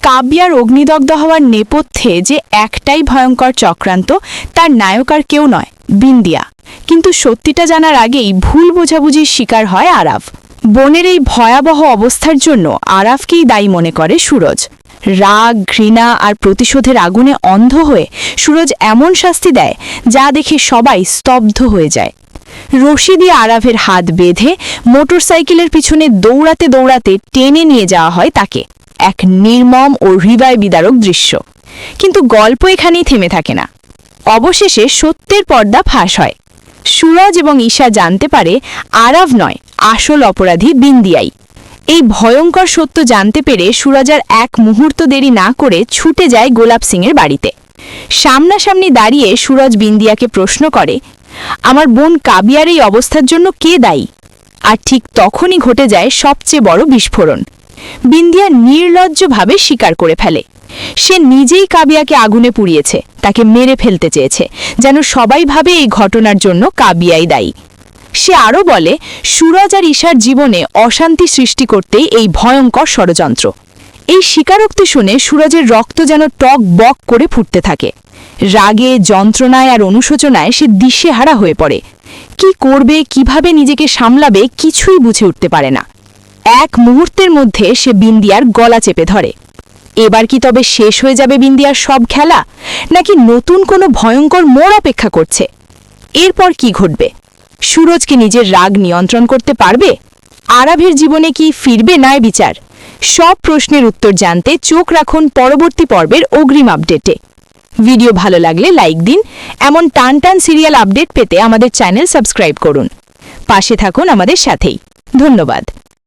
কাব্যার অগ্নিদগ্ধ হওয়ার নেপথ্যে যে একটাই ভয়ঙ্কর চক্রান্ত, তার নায়ক আর কেউ নয়, বিন্দিয়া। কিন্তু সত্যিটা জানার আগেই ভুল বোঝাবুঝির শিকার হয় আরাভ। বনের এই ভয়াবহ অবস্থার জন্য আরাভকেই দায়ী মনে করে সুরজ। রাগ, ঘৃণা আর প্রতিশোধের আগুনে অন্ধ হয়ে সুরজ এমন শাস্তি দেয় যা দেখে সবাই স্তব্ধ হয়ে যায়। রশি দিয়ে আরাভের হাত বেঁধে মোটরসাইকেলের পিছনে দৌড়াতে দৌড়াতে টেনে নিয়ে যাওয়া হয় তাকে। এক নির্মম ও হৃদয় বিদারক দৃশ্য। কিন্তু গল্প এখানেই থেমে থাকে না। অবশেষে সত্যের পর্দা ফাঁস হয়। সুরজ এবং ঈশা জানতে পারে আরাভ নয়, আসল অপরাধী বিন্দিয়াই। এই ভয়ঙ্কর সত্য জানতে পেরে সুরজ আর এক মুহূর্ত দেরি না করে ছুটে যায় গোলাপ সিংয়ের বাড়িতে। সামনাসামনি দাঁড়িয়ে সুরজ বিন্দিয়াকে প্রশ্ন করে, আমার বোন কাবিয়ার এই অবস্থার জন্য কে দায়ী? আর ঠিক তখনই ঘটে যায় সবচেয়ে বড় বিস্ফোরণ। বিন্দিয়া নির্লজ্জভাবে স্বীকার করে ফেলে সে নিজেই কাবিয়াকে আগুনে পুড়িয়েছে, তাকে মেরে ফেলতে চেয়েছে, যেন সবাই ভাবে এই ঘটনার জন্য কাবিয়াই দায়ী। সে আরও বলে সুরজ আর ঈশার জীবনে অশান্তি সৃষ্টি করতেই এই ভয়ঙ্কর ষড়যন্ত্র। এই স্বীকারোক্তি শুনে সুরজের রক্ত যেন টক বক করে ফুটতে থাকে। রাগে, যন্ত্রণায় আর অনুশোচনায় সে দিশেহারা হয়ে পড়ে। কি করবে, কিভাবে নিজেকে সামলাবে কিছুই বুঝে উঠতে পারে না। এক মুহূর্তের মধ্যে সে বিন্দিয়ার গলা চেপে ধরে। এবার কি তবে শেষ হয়ে যাবে বিন্দিয়ার সব খেলা, নাকি নতুন কোনো ভয়ঙ্কর মোড় অপেক্ষা করছে? এরপর কি ঘটবে? সুরজ কি নিজের রাগ নিয়ন্ত্রণ করতে পারবে? আরাভের জীবনে কি ফিরবে ন্যায় বিচার? সব প্রশ্নের উত্তর জানতে চোখ রাখুন পরবর্তী পর্বের অগ্রিম আপডেটে। ভিডিও ভালো লাগলে লাইক দিন। এমন টান টান সিরিয়াল আপডেট পেতে আমাদের চ্যানেল সাবস্ক্রাইব করুন। পাশে থাকুন আমাদের সাথেই। ধন্যবাদ।